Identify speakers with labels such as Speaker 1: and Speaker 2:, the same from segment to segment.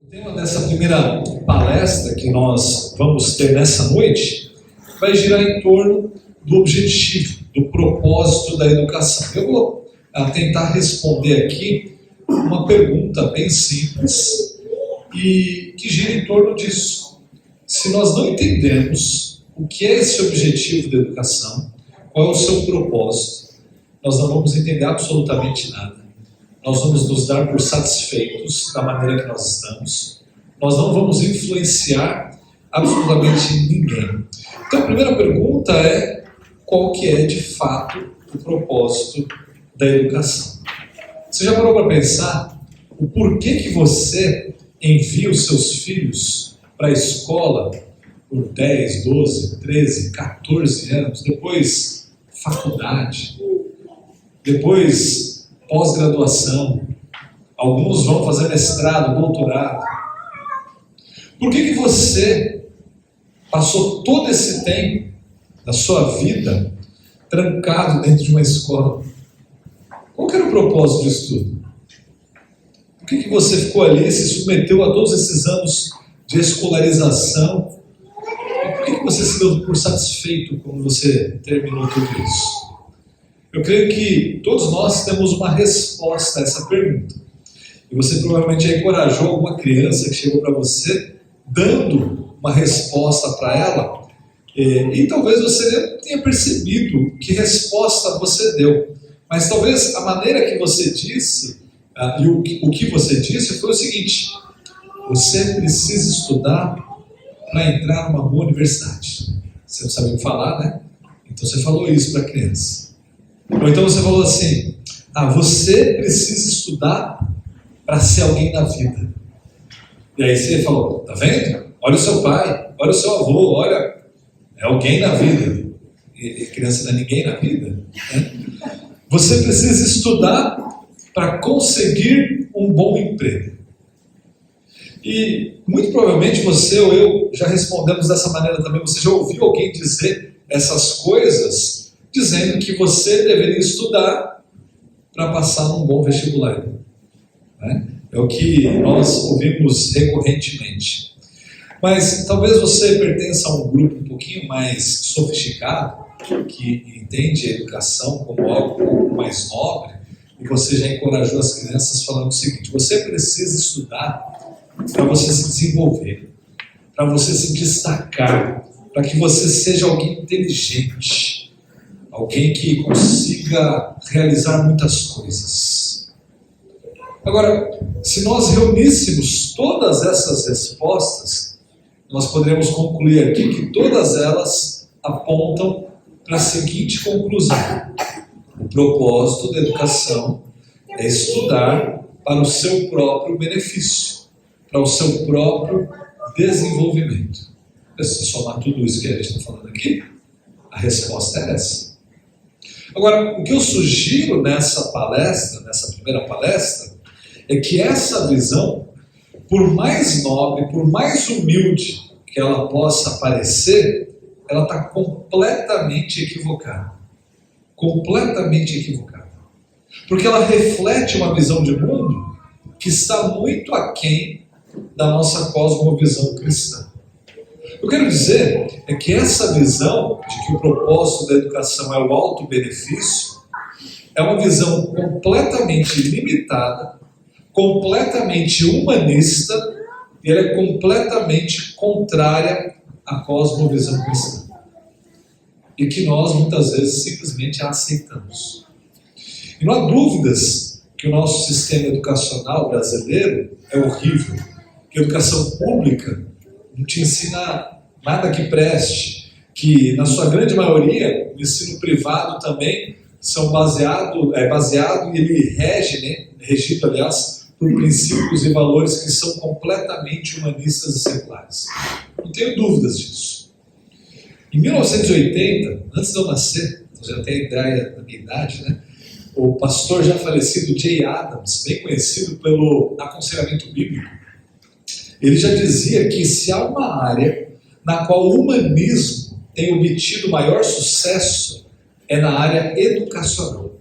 Speaker 1: O tema dessa primeira palestra que nós vamos ter nessa noite vai girar em torno do objetivo, do propósito da educação. Eu vou tentar responder aqui uma pergunta bem simples e que gira em torno disso. Se nós não entendemos o que é esse objetivo da educação, qual é o seu propósito, nós não vamos entender absolutamente nada. Nós vamos nos dar por satisfeitos da maneira que nós estamos. Nós não vamos influenciar absolutamente ninguém. Então a primeira pergunta é: qual que é de fato o propósito da educação? Você já parou para pensar o porquê que você envia os seus filhos para a escola por 10, 12, 13, 14 anos, depois faculdade, depois pós-graduação, alguns vão fazer mestrado, doutorado? Por que você passou todo esse tempo da sua vida trancado dentro de uma escola? Qual que era o propósito disso tudo? Por que você ficou ali e se submeteu a todos esses anos de escolarização? E por que você se deu por satisfeito quando você terminou tudo isso? Eu creio que todos nós temos uma resposta a essa pergunta. E você provavelmente já encorajou alguma criança que chegou para você dando uma resposta para ela, e talvez você nem tenha percebido que resposta você deu. Mas talvez a maneira que você disse, e o que você disse foi o seguinte: você precisa estudar para entrar numa boa universidade. Você não sabe o que falar, né? Então você falou isso para a criança. Ou então você falou assim: você precisa estudar para ser alguém na vida. E aí você falou: tá vendo? Olha o seu pai, olha o seu avô, olha, é alguém na vida. E criança não é ninguém na vida, né? Você precisa estudar para conseguir um bom emprego. E muito provavelmente você ou eu já respondemos dessa maneira também. Você já ouviu alguém dizer essas coisas, dizendo que você deveria estudar para passar num bom vestibular, né? É o que nós ouvimos recorrentemente. Mas talvez você pertença a um grupo um pouquinho mais sofisticado, que entende a educação como algo um pouco mais nobre, e você já encorajou as crianças falando o seguinte: você precisa estudar para você se desenvolver, para você se destacar, para que você seja alguém inteligente, alguém que consiga realizar muitas coisas. Agora, se nós reuníssemos todas essas respostas, nós poderíamos concluir aqui que todas elas apontam para a seguinte conclusão: o propósito da educação é estudar para o seu próprio benefício, para o seu próprio desenvolvimento. Se somar tudo isso que a gente está falando aqui, a resposta é essa. Agora, o que eu sugiro nessa palestra, nessa primeira palestra, é que essa visão, por mais nobre, por mais humilde que ela possa parecer, ela está completamente equivocada. Completamente equivocada. Porque ela reflete uma visão de mundo que está muito aquém da nossa cosmovisão cristã. Eu quero dizer é que essa visão de que o propósito da educação é o alto benefício é uma visão completamente limitada, completamente humanista, e ela é completamente contrária à cosmovisão cristã. E que nós muitas vezes simplesmente a aceitamos. E não há dúvidas que o nosso sistema educacional brasileiro é horrível, que a educação pública não te ensina nada que preste, que na sua grande maioria o ensino privado também são baseado e ele regido, aliás, por princípios e valores que são completamente humanistas e seculares. Não tenho dúvidas disso. Em 1980, antes de eu nascer, eu já tenho ideia da minha idade, né? O pastor já falecido Jay Adams, bem conhecido pelo aconselhamento bíblico, ele já dizia que se há uma área na qual o humanismo tem obtido maior sucesso, é na área educacional.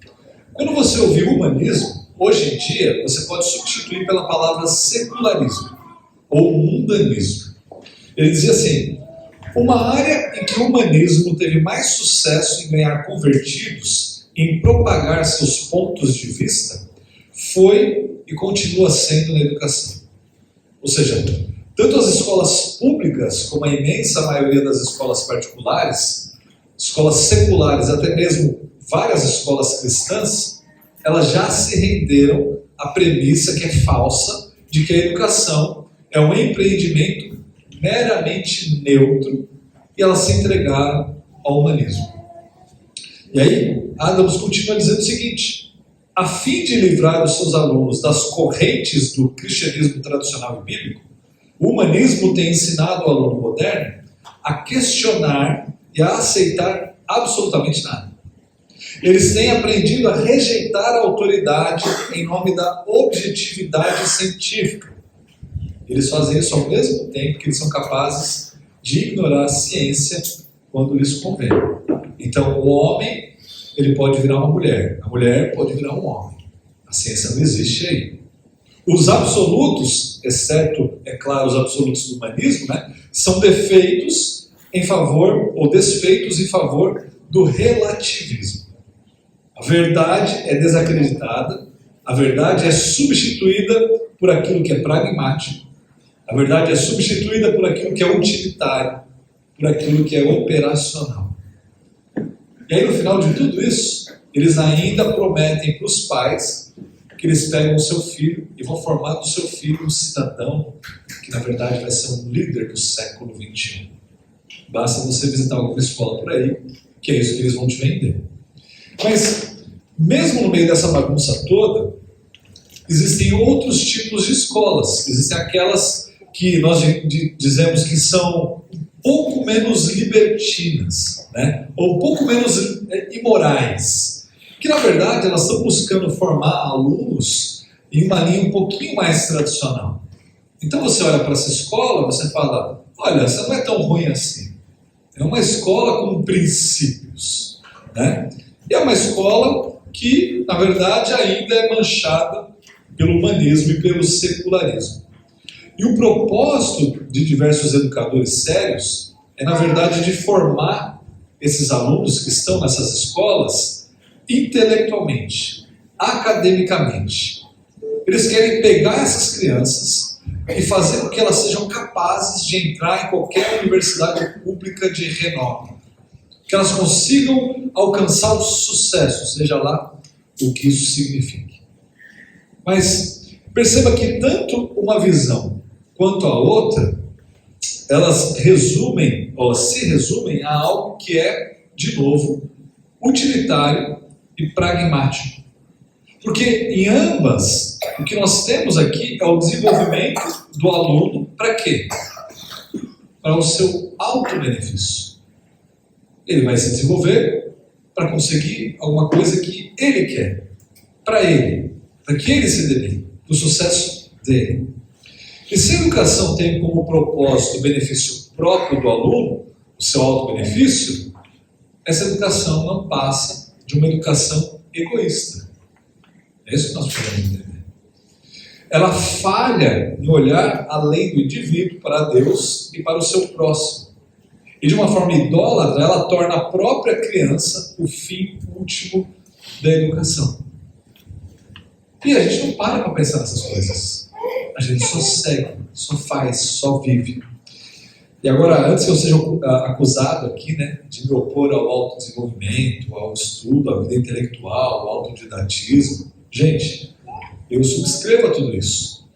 Speaker 1: Quando você ouvir humanismo, hoje em dia, você pode substituir pela palavra secularismo. ou mundanismo. Ele dizia assim: uma área em que o humanismo teve mais sucesso em ganhar convertidos, em propagar seus pontos de vista, foi e continua sendo na educação. Ou seja, tanto as escolas públicas como a imensa maioria das escolas particulares, escolas seculares, até mesmo várias escolas cristãs, elas já se renderam à premissa que é falsa de que a educação é um empreendimento meramente neutro e elas se entregaram ao humanismo. E aí, Adams continua dizendo o seguinte: a fim de livrar os seus alunos das correntes do cristianismo tradicional e bíblico, o humanismo tem ensinado ao aluno moderno a questionar e a aceitar absolutamente nada. Eles têm aprendido a rejeitar a autoridade em nome da objetividade científica. Eles fazem isso ao mesmo tempo que eles são capazes de ignorar a ciência quando lhes convém. Então, o homem, ele pode virar uma mulher, a mulher pode virar um homem. A ciência não existe aí. Os absolutos, exceto, é claro, os absolutos do humanismo, são defeitos em favor, ou desfeitos em favor do relativismo. A verdade é desacreditada, a verdade é substituída por aquilo que é pragmático, a verdade é substituída por aquilo que é utilitário, por aquilo que é operacional. E aí, no final de tudo isso, eles ainda prometem para os pais que eles pegam o seu filho e vão formar do seu filho um cidadão que, na verdade, vai ser um líder do século XXI. Basta você visitar alguma escola por aí, que é isso que eles vão te vender. Mas, mesmo no meio dessa bagunça toda, existem outros tipos de escolas. Existem aquelas que nós dizemos que são um pouco menos libertinas, ou um pouco menos imorais, que na verdade elas estão buscando formar alunos em uma linha um pouquinho mais tradicional. Então você olha para essa escola, você fala: olha, essa não é tão ruim assim. É uma escola com princípios, E é uma escola que, na verdade, ainda é manchada pelo humanismo e pelo secularismo. E o propósito de diversos educadores sérios é, na verdade, de formar esses alunos que estão nessas escolas intelectualmente, academicamente. Eles querem pegar essas crianças e fazer com que elas sejam capazes de entrar em qualquer universidade pública de renome. Que elas consigam alcançar o sucesso, seja lá o que isso signifique. Mas perceba que tanto uma visão quanto a outra, elas se resumem a algo que é, de novo, utilitário e pragmático. Porque em ambas, o que nós temos aqui é o desenvolvimento do aluno para quê? Para o seu auto-benefício. Ele vai se desenvolver para conseguir alguma coisa que ele quer, para ele, para que ele se dê bem, para o sucesso dele. E se a educação tem como propósito o benefício próprio do aluno, o seu auto-benefício, essa educação não passa de uma educação egoísta. É isso que nós podemos entender. Ela falha em olhar além do indivíduo para Deus e para o seu próximo. E de uma forma idólatra, ela torna a própria criança o fim último da educação. E a gente não para pensar nessas coisas. A gente só segue, só faz, só vive. E agora, antes que eu seja acusado aqui, de me opor ao autodesenvolvimento, ao estudo, à vida intelectual, ao autodidatismo, gente, eu subscrevo a tudo isso.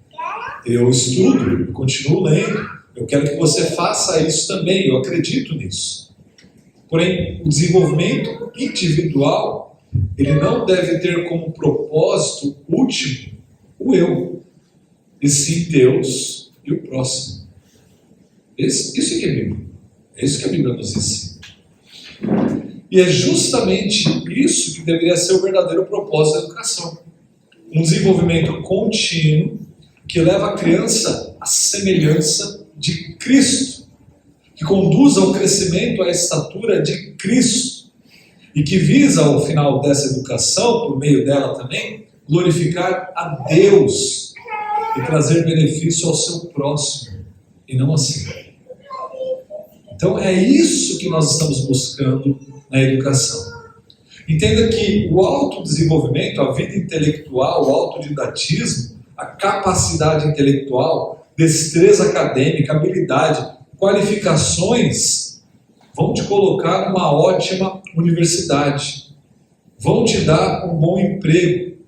Speaker 1: Eu estudo, eu continuo lendo, eu quero que você faça isso também, eu acredito nisso. Porém, o desenvolvimento individual, ele não deve ter como propósito último o eu, e sim Deus e o próximo. Isso que é a Bíblia. É isso que a Bíblia nos ensina. E é justamente isso que deveria ser o verdadeiro propósito da educação. Um desenvolvimento contínuo que leva a criança à semelhança de Cristo, que conduz ao crescimento, à estatura de Cristo, e que visa, ao final dessa educação, por meio dela também, glorificar a Deus. e trazer benefício ao seu próximo, e não assim. Então é isso que nós estamos buscando na educação. Entenda que o autodesenvolvimento, a vida intelectual, o autodidatismo, a capacidade intelectual, destreza acadêmica, habilidade, qualificações, vão te colocar numa ótima universidade, vão te dar um bom emprego,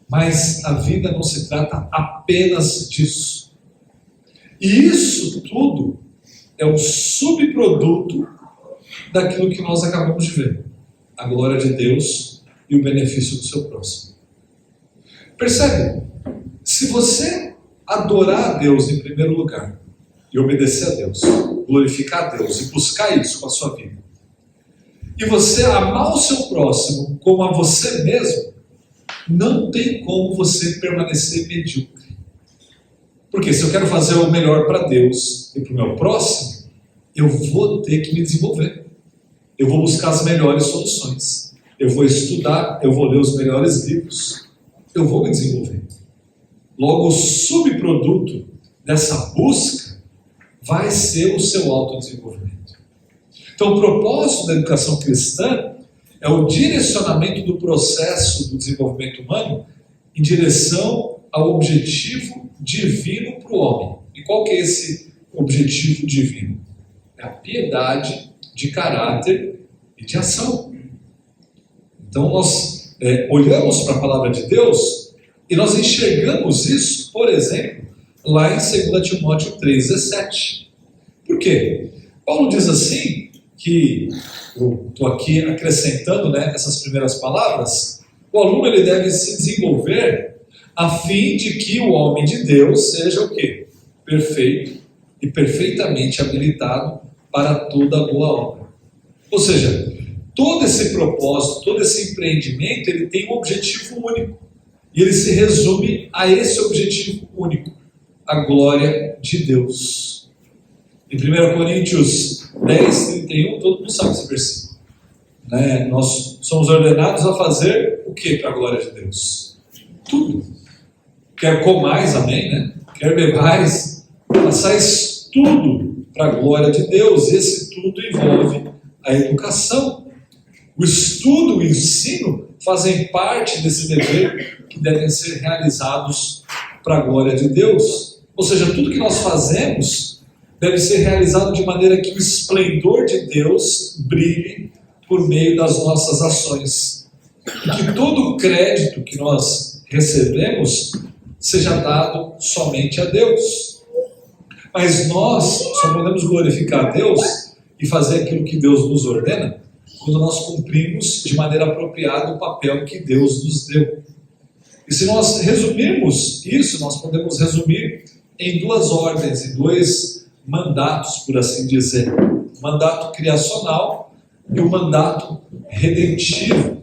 Speaker 1: mas a vida não se trata apenas disso. E isso tudo é um subproduto daquilo que nós acabamos de ver. A glória de Deus e o benefício do seu próximo. Percebe? Se você adorar a Deus em primeiro lugar, e obedecer a Deus, glorificar a Deus e buscar isso com a sua vida, e você amar o seu próximo como a você mesmo, não tem como você permanecer medíocre. Porque se eu quero fazer o melhor para Deus e para o meu próximo, eu vou ter que me desenvolver. Eu vou buscar as melhores soluções. Eu vou estudar, eu vou ler os melhores livros. Eu vou me desenvolver. Logo, o subproduto dessa busca vai ser o seu autodesenvolvimento. Então, o propósito da educação cristã é o direcionamento do processo do desenvolvimento humano em direção ao objetivo divino para o homem. E qual que é esse objetivo divino? É a piedade de caráter e de ação. Então nós olhamos para a palavra de Deus e nós enxergamos isso, por exemplo, lá em 2 Timóteo 3,17. Por quê? Paulo diz assim, que eu estou aqui acrescentando, essas primeiras palavras, o aluno ele deve se desenvolver a fim de que o homem de Deus seja o quê? Perfeito e perfeitamente habilitado para toda boa obra. Ou seja, todo esse propósito, todo esse empreendimento, ele tem um objetivo único. E ele se resume a esse objetivo único, a glória de Deus. Em 1 Coríntios 10, 31, todo mundo sabe esse versículo. Nós somos ordenados a fazer o que para a glória de Deus? Tudo. Quer comais, amém, Quer bebais, façais tudo para a glória de Deus. E esse tudo envolve a educação. O estudo e o ensino fazem parte desse dever que devem ser realizados para a glória de Deus. Ou seja, tudo que nós fazemos deve ser realizado de maneira que o esplendor de Deus brilhe por meio das nossas ações. E que todo o crédito que nós recebemos seja dado somente a Deus. Mas nós só podemos glorificar a Deus e fazer aquilo que Deus nos ordena quando nós cumprimos de maneira apropriada o papel que Deus nos deu. E se nós resumirmos isso, nós podemos resumir em duas ordens, em dois mandatos, por assim dizer. O mandato criacional e o mandato redentivo.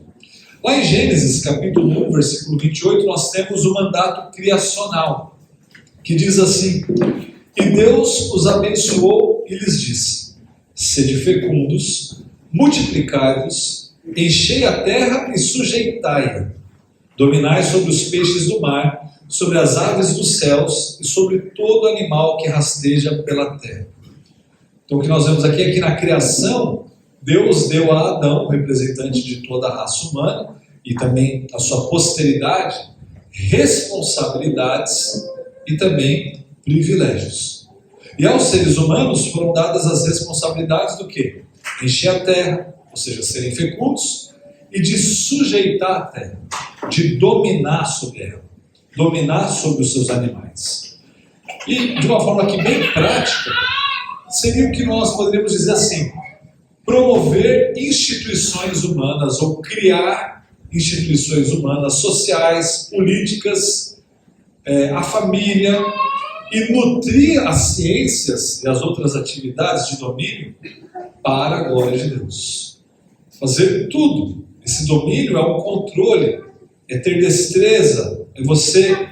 Speaker 1: Lá em Gênesis, capítulo 1, versículo 28, nós temos o mandato criacional, que diz assim: E Deus os abençoou e lhes disse: Sede fecundos, multiplicai-vos, enchei a terra e sujeitai-a, dominai sobre os peixes do mar, sobre as aves dos céus e sobre todo animal que rasteja pela terra. Então o que nós vemos aqui é que na criação, Deus deu a Adão, representante de toda a raça humana, e também a sua posteridade, responsabilidades e também privilégios. E aos seres humanos foram dadas as responsabilidades do quê? Encher a terra, ou seja, serem fecundos, e de sujeitar a terra, de dominar sobre ela, dominar sobre os seus animais. E de uma forma aqui bem prática, seria o que nós poderíamos dizer assim: promover instituições humanas ou criar instituições humanas, sociais, políticas, a família, e nutrir as ciências e as outras atividades de domínio para a glória de Deus. Fazer tudo. Esse domínio é um controle, é ter destreza, é você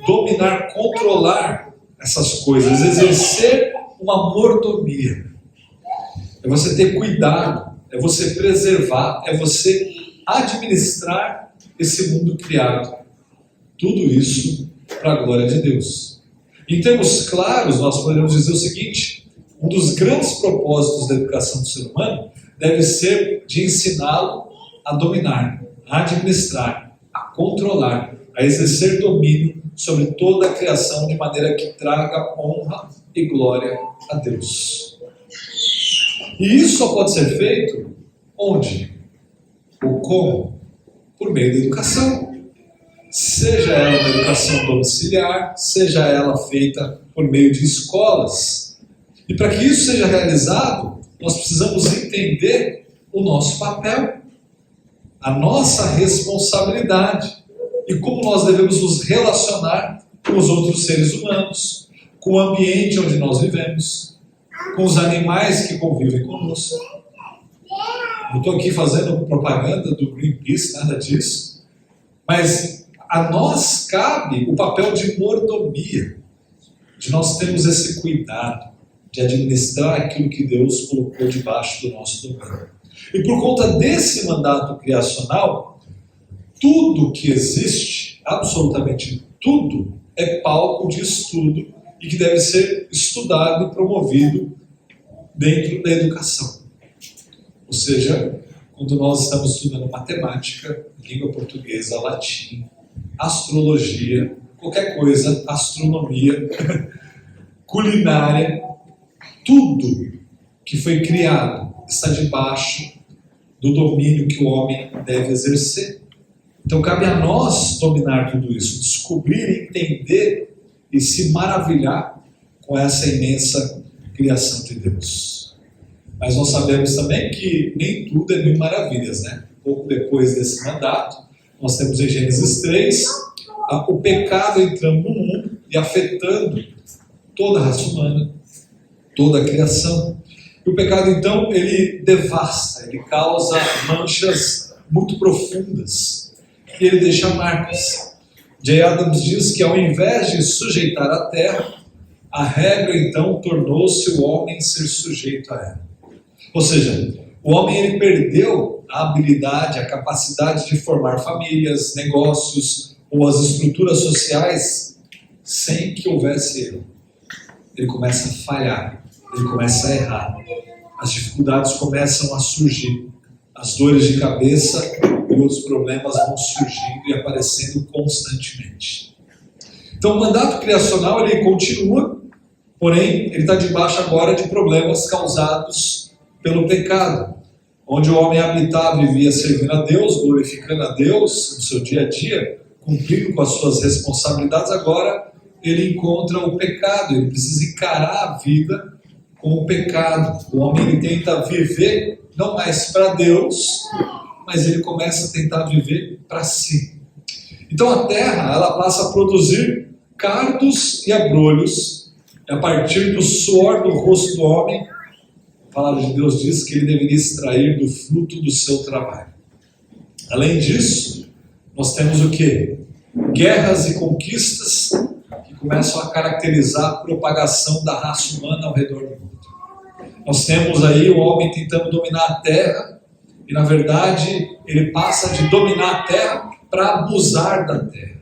Speaker 1: dominar, controlar essas coisas, exercer uma mordomia. É você ter cuidado, é você preservar, é você administrar esse mundo criado. Tudo isso para a glória de Deus. Em termos claros, nós podemos dizer o seguinte: um dos grandes propósitos da educação do ser humano deve ser de ensiná-lo a dominar, a administrar, a controlar, a exercer domínio sobre toda a criação de maneira que traga honra e glória a Deus. E isso só pode ser feito onde? Ou como? Por meio da educação. Seja ela uma educação domiciliar, seja ela feita por meio de escolas. E para que isso seja realizado, nós precisamos entender o nosso papel, a nossa responsabilidade e como nós devemos nos relacionar com os outros seres humanos, com o ambiente onde nós vivemos, com os animais que convivem conosco. Não estou aqui fazendo propaganda do Greenpeace, nada disso, mas a nós cabe o papel de mordomia, de nós termos esse cuidado, de administrar aquilo que Deus colocou debaixo do nosso domínio. E por conta desse mandato criacional, tudo que existe, absolutamente tudo, é palco de estudo e que deve ser estudado e promovido dentro da educação. Ou seja, quando nós estamos estudando matemática, língua portuguesa, latim, astrologia, qualquer coisa, astronomia, culinária, tudo que foi criado está debaixo do domínio que o homem deve exercer. Então cabe a nós dominar tudo isso, descobrir, entender e se maravilhar com essa imensa criação de Deus. Mas nós sabemos também que nem tudo é mil maravilhas, né? Pouco depois desse mandato, nós temos em Gênesis 3, o pecado entrando no mundo e afetando toda a raça humana, toda a criação. E o pecado, então, ele devasta, ele causa manchas muito profundas e ele deixa marcas. J. Adams diz que ao invés de sujeitar a terra, a regra, então, tornou-se o homem ser sujeito a ela. Ou seja, o homem ele perdeu a habilidade, a capacidade de formar famílias, negócios ou as estruturas sociais sem que houvesse erro. Ele começa a falhar, ele começa a errar. As dificuldades começam a surgir, as dores de cabeça e outros problemas vão surgindo e aparecendo constantemente. Então o mandato criacional ele continua, porém ele está debaixo agora de problemas causados pelo pecado, onde o homem habitava e vivia servindo a Deus, glorificando a Deus no seu dia a dia, cumprindo com as suas responsabilidades. Agora ele encontra o pecado, ele precisa encarar a vida com o pecado. O homem ele tenta viver não mais para Deus, mas ele começa a tentar viver para si. Então a terra ela passa a produzir cardos e abrolhos, e a partir do suor do rosto do homem, a palavra de Deus diz que ele deveria extrair do fruto do seu trabalho. Além disso, nós temos o quê? Guerras e conquistas que começam a caracterizar a propagação da raça humana ao redor do mundo. Nós temos aí o homem tentando dominar a terra, e na verdade ele passa de dominar a terra para abusar da terra.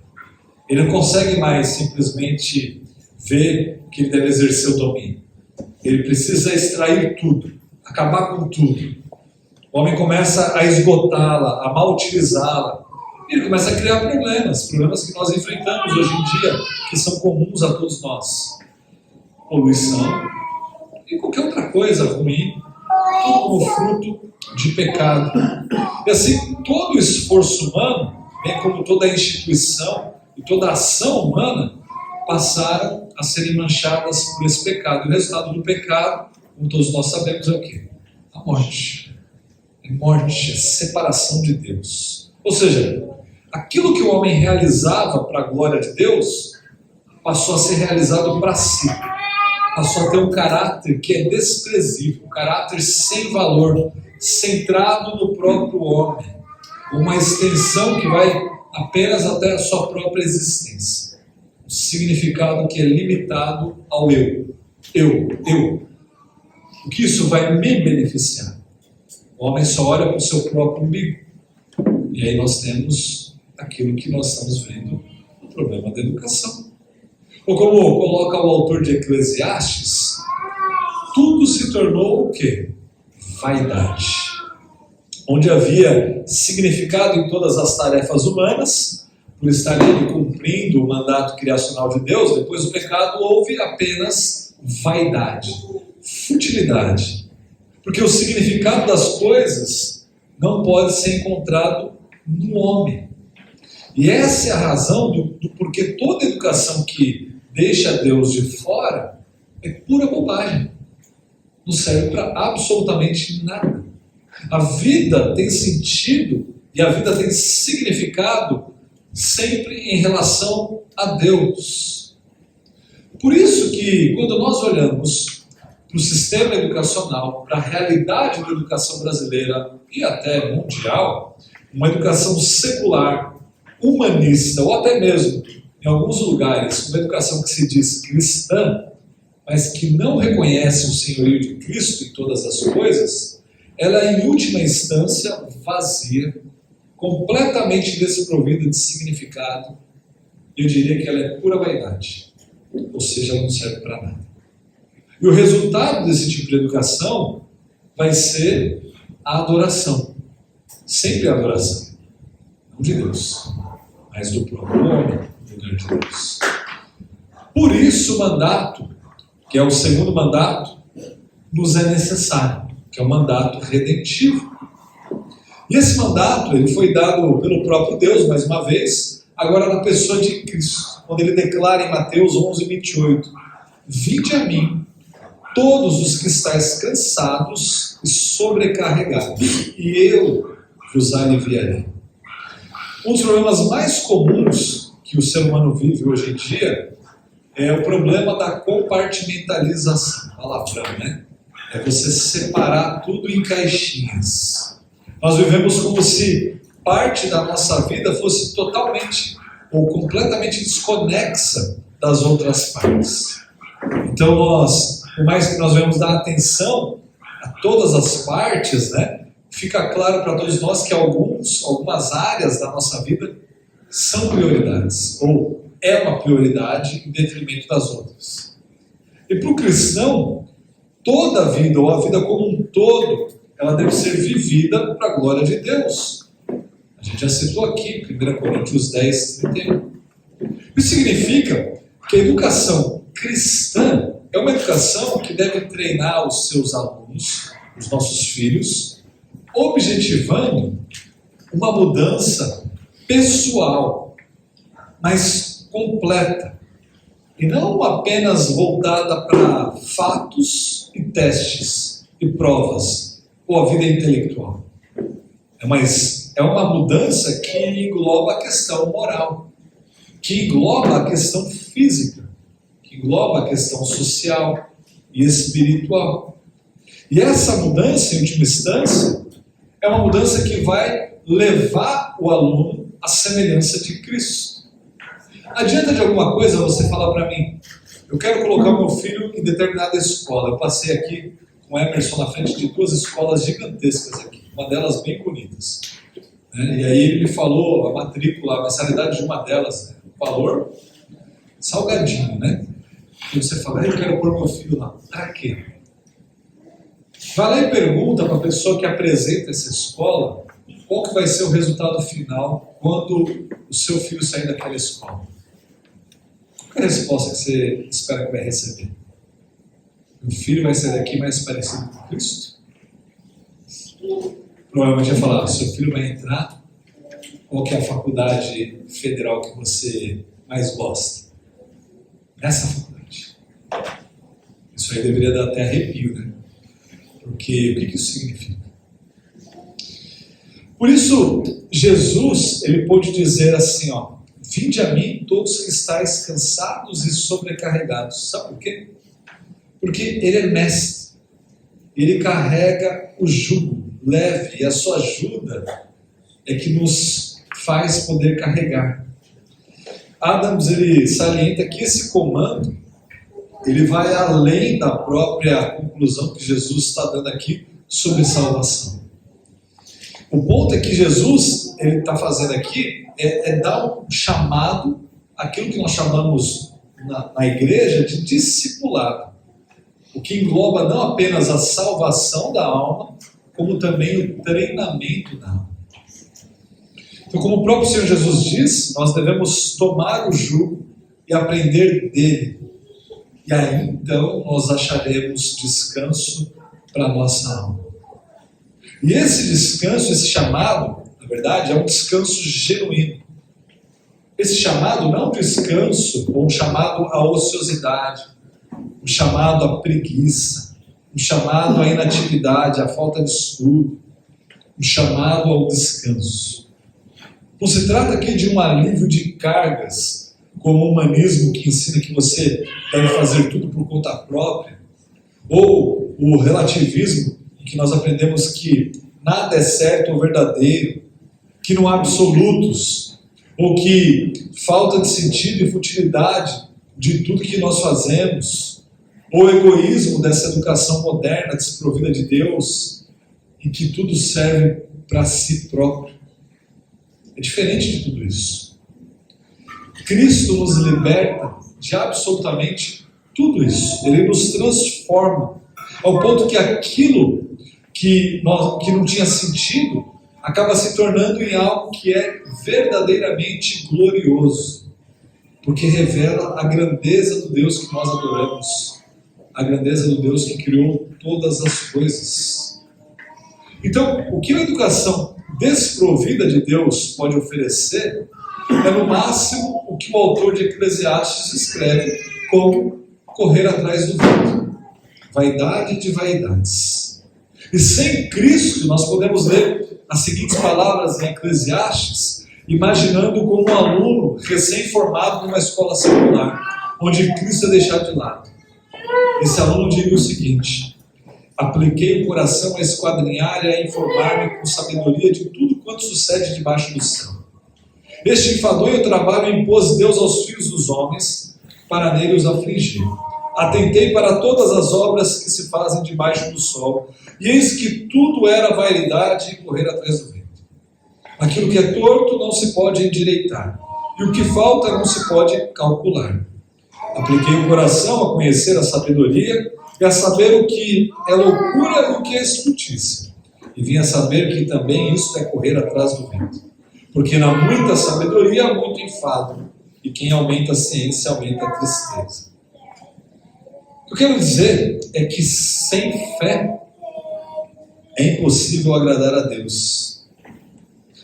Speaker 1: Ele não consegue mais simplesmente ver que ele deve exercer o domínio. Ele precisa extrair tudo, acabar com tudo. O homem começa a esgotá-la, a mal utilizá-la. Ele começa a criar problemas que nós enfrentamos hoje em dia, que são comuns a todos nós. Poluição e qualquer outra coisa ruim, tudo como fruto de pecado. E assim, todo o esforço humano, bem como toda a instituição e toda a ação humana, passaram a serem manchadas por esse pecado. O resultado do pecado, como todos nós sabemos, é o quê? A morte. É morte, é separação de Deus. Ou seja, aquilo que o homem realizava para a glória de Deus, passou a ser realizado para si. Passou a ter um caráter que é desprezível, um caráter sem valor, centrado no próprio homem. Uma extensão que vai apenas até a sua própria existência. Um significado que é limitado ao eu. Eu. O que isso vai me beneficiar? O homem só olha para o seu próprio umbigo. E aí nós temos aquilo que nós estamos vendo, o problema da educação. Ou como coloca o autor de Eclesiastes, tudo se tornou o quê? Vaidade. Onde havia significado em todas as tarefas humanas, por estar ali cumprindo o mandato criacional de Deus, depois do pecado houve apenas vaidade, futilidade. Porque o significado das coisas não pode ser encontrado no homem. E essa é a razão do porquê toda educação que deixa Deus de fora é pura bobagem. Não serve para absolutamente nada. A vida tem sentido e a vida tem significado sempre em relação a Deus. Por isso que quando nós olhamos para o sistema educacional, para a realidade da educação brasileira e até mundial, uma educação secular, humanista, ou até mesmo, em alguns lugares, uma educação que se diz cristã, mas que não reconhece o senhorio de Cristo em todas as coisas, ela é, em última instância, vazia, completamente desprovida de significado. Eu diria que ela é pura vaidade, ou seja, ela não serve para nada. E o resultado desse tipo de educação vai ser a adoração, sempre a adoração, não de Deus, mas do próprio homem, no lugar de Deus. Por isso o mandato, que é o segundo mandato, nos é necessário, que é o mandato redentivo. E esse mandato ele foi dado pelo próprio Deus, mais uma vez, agora na pessoa de Cristo, quando ele declara em Mateus 11:28, vinde a mim, todos os que estáis cansados e sobrecarregados, e eu vos aliviarei. Um dos problemas mais comuns que o ser humano vive hoje em dia é o problema da compartimentalização, palavrão, né? É você separar tudo em caixinhas. Nós vivemos como se parte da nossa vida fosse totalmente ou completamente desconexa das outras partes. Então por mais que nós venhamos dar atenção a todas as partes, né, fica claro para todos nós que algumas áreas da nossa vida são prioridades, ou é uma prioridade em detrimento das outras. E para o cristão, toda a vida, ou a vida como um todo, ela deve ser vivida para a glória de Deus. A gente já citou aqui, 1 Coríntios 10:31. Isso significa que a educação cristã é uma educação que deve treinar os seus alunos, os nossos filhos, objetivando uma mudança pessoal, mas completa, e não apenas voltada para fatos e testes e provas, ou a vida intelectual. Mas é uma mudança que engloba a questão moral, que engloba a questão física, que engloba a questão social e espiritual. E essa mudança, em última instância, é uma mudança que vai levar o aluno à semelhança de Cristo. Adianta de alguma coisa você falar para mim, eu quero colocar meu filho em determinada escola. Eu passei aqui com o Emerson na frente de 2 escolas gigantescas aqui, uma delas bem bonitas. E aí ele me falou a matrícula, a mensalidade de uma delas, o valor salgadinho, né? E você fala, eu quero pôr meu filho lá. Para quê? Vai lá e pergunta para a pessoa que apresenta essa escola qual que vai ser o resultado final quando o seu filho sair daquela escola. Qual é a resposta que você espera que vai receber? O filho vai sair daqui mais parecido com Cristo? Provavelmente vai falar, seu filho vai entrar, qual que é a faculdade federal que você mais gosta? Essa faculdade. Isso aí deveria dar até arrepio, né? Porque o que isso significa? Por isso, Jesus, ele pôde dizer assim, ó, vinde a mim todos que estáis cansados e sobrecarregados. Sabe por quê? Porque ele é mestre. Ele carrega o jugo leve e a sua ajuda é que nos faz poder carregar. Adams, ele salienta que esse comando, ele vai além da própria conclusão que Jesus está dando aqui sobre salvação. O ponto é que Jesus, ele está fazendo aqui, é dar um chamado, aquilo que nós chamamos na igreja de discipulado, o que engloba não apenas a salvação da alma, como também o treinamento da alma. Então, como o próprio Senhor Jesus diz, nós devemos tomar o jugo e aprender dele. E aí, então, nós acharemos descanso para a nossa alma. E esse descanso, esse chamado, na verdade, é um descanso genuíno. Esse chamado não é um descanso, ou um chamado à ociosidade, um chamado à preguiça, um chamado à inatividade, à falta de estudo, um chamado ao descanso. Não se trata aqui de um alívio de cargas, como o humanismo que ensina que você deve fazer tudo por conta própria, ou o relativismo, em que nós aprendemos que nada é certo ou verdadeiro, que não há absolutos, ou que falta de sentido e futilidade de tudo que nós fazemos, ou o egoísmo dessa educação moderna desprovida de Deus, em que tudo serve para si próprio. É diferente de tudo isso. Cristo nos liberta de absolutamente tudo isso. Ele nos transforma ao ponto que aquilo que não tinha sentido acaba se tornando em algo que é verdadeiramente glorioso, porque revela a grandeza do Deus que nós adoramos, a grandeza do Deus que criou todas as coisas. Então, o que a educação desprovida de Deus pode oferecer é no máximo o que o autor de Eclesiastes escreve como correr atrás do vento, vaidade de vaidades. E sem Cristo nós podemos ler as seguintes palavras em Eclesiastes, imaginando como um aluno recém-formado numa escola secular, onde Cristo é deixado de lado. Esse aluno diria o seguinte: apliquei o coração a esquadrinhar e a informar-me com sabedoria de tudo quanto sucede debaixo do céu. Este enfadonho trabalho impôs Deus aos filhos dos homens, para nele os afligir. Atentei para todas as obras que se fazem debaixo do sol, e eis que tudo era vaidade e correr atrás do vento. Aquilo que é torto não se pode endireitar, e o que falta não se pode calcular. Apliquei o coração a conhecer a sabedoria e a saber o que é loucura e o que é estultícia. E vim a saber que também isso é correr atrás do vento. Porque na muita sabedoria há muito enfado, e quem aumenta a ciência aumenta a tristeza. O que eu quero dizer é que sem fé é impossível agradar a Deus.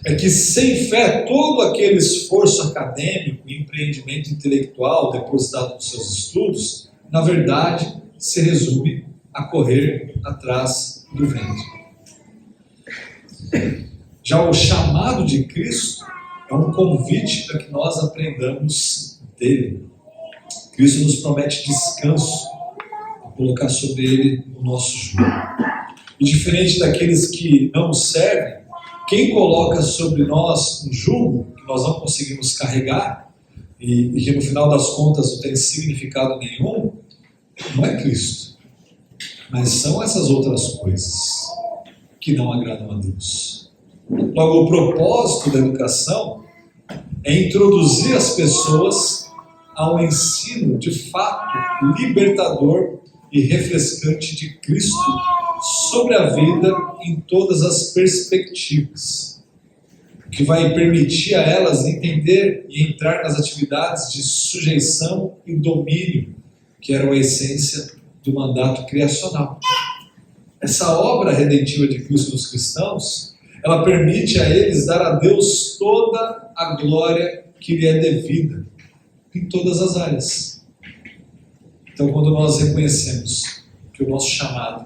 Speaker 1: É que sem fé todo aquele esforço acadêmico e empreendimento intelectual depositado nos seus estudos, na verdade, se resume a correr atrás do vento. Já o chamado de Cristo é um convite para que nós aprendamos dele. Cristo nos promete descanso, a colocar sobre ele o nosso jugo. E diferente daqueles que não nos servem, quem coloca sobre nós um jugo que nós não conseguimos carregar e que no final das contas não tem significado nenhum, não é Cristo, mas são essas outras coisas que não agradam a Deus. Logo, o propósito da educação é introduzir as pessoas a um ensino de fato libertador e refrescante de Cristo sobre a vida em todas as perspectivas, o que vai permitir a elas entender e entrar nas atividades de sujeição e domínio, que eram a essência do mandato criacional. Essa obra redentiva de Cristo nos cristãos, ela permite a eles dar a Deus toda a glória que lhe é devida, em todas as áreas. Então, quando nós reconhecemos que o nosso chamado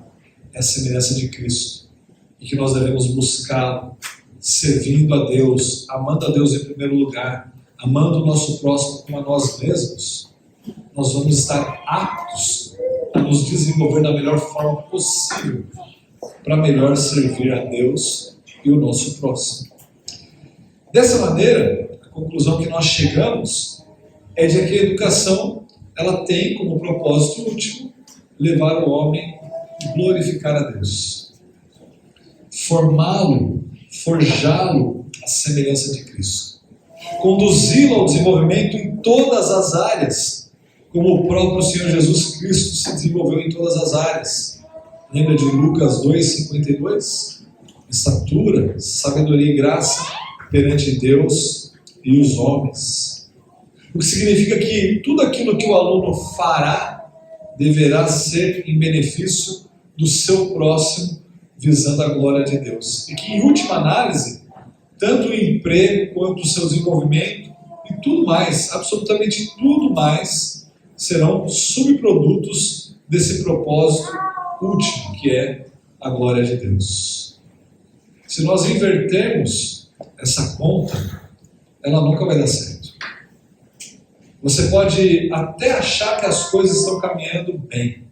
Speaker 1: é a semelhança de Cristo, e que nós devemos buscá-lo, servindo a Deus, amando a Deus em primeiro lugar, amando o nosso próximo como a nós mesmos, nós vamos estar aptos a nos desenvolver da melhor forma possível para melhor servir a Deus e o nosso próximo. Dessa maneira, a conclusão que nós chegamos é de que a educação ela tem como propósito último levar o homem a glorificar a Deus, formá-lo, forjá-lo à semelhança de Cristo, conduzi-lo ao desenvolvimento em todas as áreas como o próprio Senhor Jesus Cristo se desenvolveu em todas as áreas. Lembra de Lucas 2,52? Estatura, sabedoria e graça perante Deus e os homens. O que significa que tudo aquilo que o aluno fará deverá ser em benefício do seu próximo, visando a glória de Deus. E que, em última análise, tanto o emprego quanto o seu desenvolvimento e tudo mais, absolutamente tudo mais, serão subprodutos desse propósito último, que é a glória de Deus. Se nós invertermos essa conta, ela nunca vai dar certo. Você pode até achar que as coisas estão caminhando bem,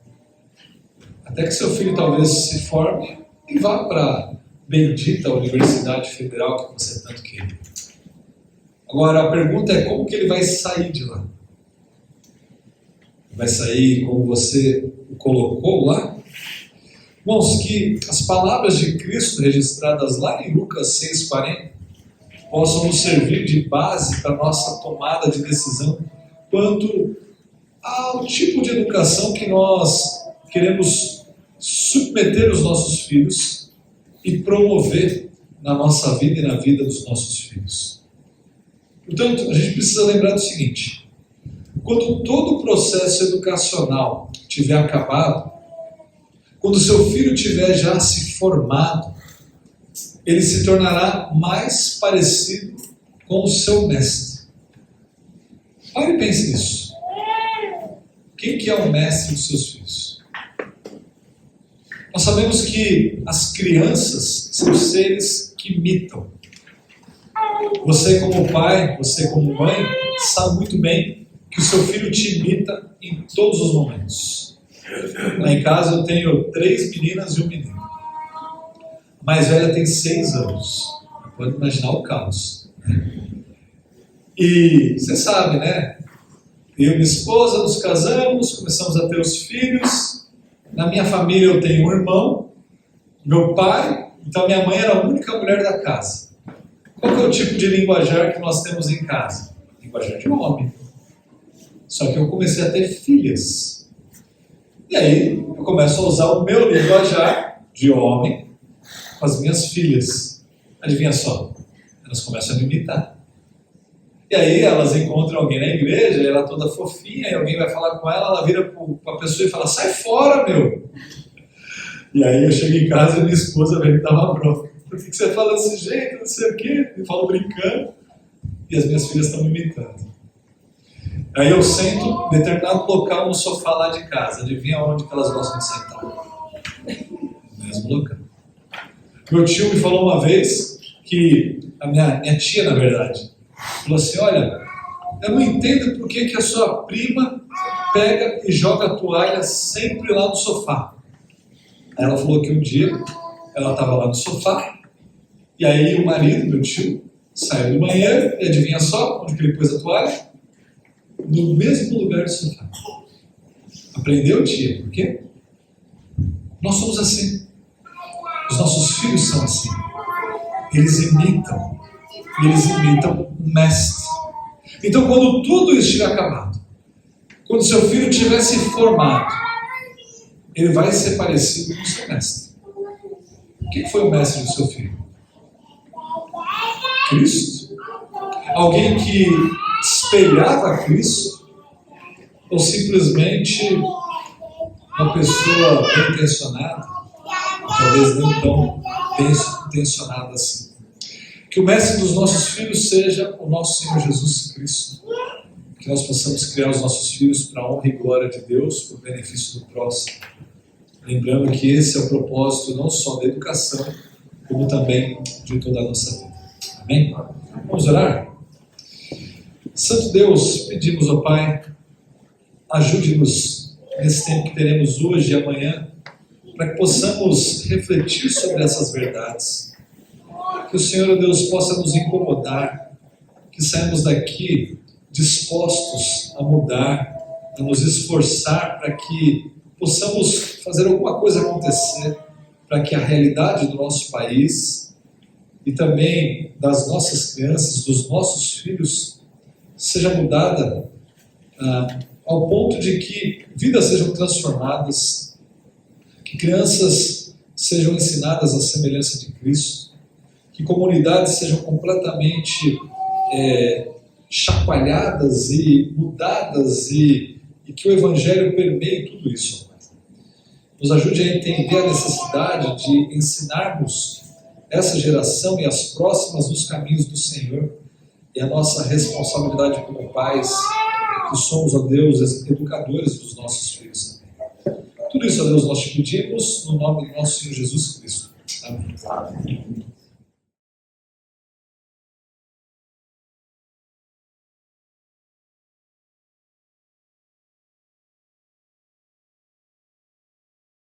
Speaker 1: até que seu filho talvez se forme e vá para a bendita Universidade Federal que você tanto quer. Agora a pergunta é como que ele vai sair de lá? Vai sair como você o colocou lá? Irmãos, que as palavras de Cristo registradas lá em Lucas 6,40 possam nos servir de base para a nossa tomada de decisão quanto ao tipo de educação que nós queremos submeter os nossos filhos e promover na nossa vida e na vida dos nossos filhos. Portanto, a gente precisa lembrar do seguinte: quando todo o processo educacional tiver acabado, quando o seu filho tiver já se formado, ele se tornará mais parecido com o seu mestre. Pare e pense nisso. Quem que é o mestre dos seus filhos? Nós sabemos que as crianças são seres que imitam. Você como pai, você como mãe, sabe muito bem que o seu filho te imita em todos os momentos. Lá em casa eu tenho 3 meninas e um menino. A mais velha tem 6 anos. Pode imaginar o caos. E você sabe, né? Eu e minha esposa nos casamos, começamos a ter os filhos. Na minha família eu tenho um irmão, meu pai, então minha mãe era a única mulher da casa. Qual que é o tipo de linguajar que nós temos em casa? Linguajar de homem. Só que eu comecei a ter filhas. E aí eu começo a usar o meu linguajar de homem com as minhas filhas. Adivinha só? Elas começam a me imitar. E aí elas encontram alguém na igreja, ela toda fofinha, e alguém vai falar com ela, ela vira para a pessoa e fala: sai fora, meu! E aí eu chego em casa e minha esposa vem me dar uma bronca. Por que você fala desse jeito, não sei o quê? Eu falo brincando, e as minhas filhas estão me imitando. Aí eu sento em determinado local no sofá lá de casa. Adivinha onde que elas gostam de sentar? No mesmo local. Meu tio me falou uma vez que, a minha tia na verdade, falou assim: olha, eu não entendo por que a sua prima pega e joga a toalha sempre lá no sofá. Aí ela falou que um dia ela estava lá no sofá, e aí o marido, meu tio, saiu do banheiro, e adivinha só onde que ele pôs a toalha? No mesmo lugar do sofá. Aprendeu, tia? Por quê? Nós somos assim. Os nossos filhos são assim. Eles imitam. E eles imitam o mestre. Então, quando tudo isso estiver acabado, quando seu filho tiver se formado, ele vai ser parecido com o seu mestre. Quem foi o mestre do seu filho? Cristo? Alguém que espelhava Cristo? Ou simplesmente uma pessoa bem intencionada? Talvez não tão bem intencionada assim. Que o mestre dos nossos filhos seja o nosso Senhor Jesus Cristo. Que nós possamos criar os nossos filhos para a honra e glória de Deus, para o benefício do próximo. Lembrando que esse é o propósito não só da educação, como também de toda a nossa vida. Amém? Vamos orar? Santo Deus, pedimos ao Pai, ajude-nos nesse tempo que teremos hoje e amanhã, para que possamos refletir sobre essas verdades. Que o Senhor, Deus, possa nos incomodar, que saímos daqui dispostos a mudar, a nos esforçar para que possamos fazer alguma coisa acontecer, para que a realidade do nosso país e também das nossas crianças, dos nossos filhos, seja mudada ao ponto de que vidas sejam transformadas, que crianças sejam ensinadas à semelhança de Cristo, que comunidades sejam completamente chacoalhadas e mudadas e que o Evangelho permeie tudo isso. Nos ajude a entender a necessidade de ensinarmos essa geração e as próximas nos caminhos do Senhor e a nossa responsabilidade como pais, que somos, ó Deus, educadores dos nossos filhos também. Tudo isso, ó Deus, nós te pedimos no nome do nosso Senhor Jesus Cristo. Amém.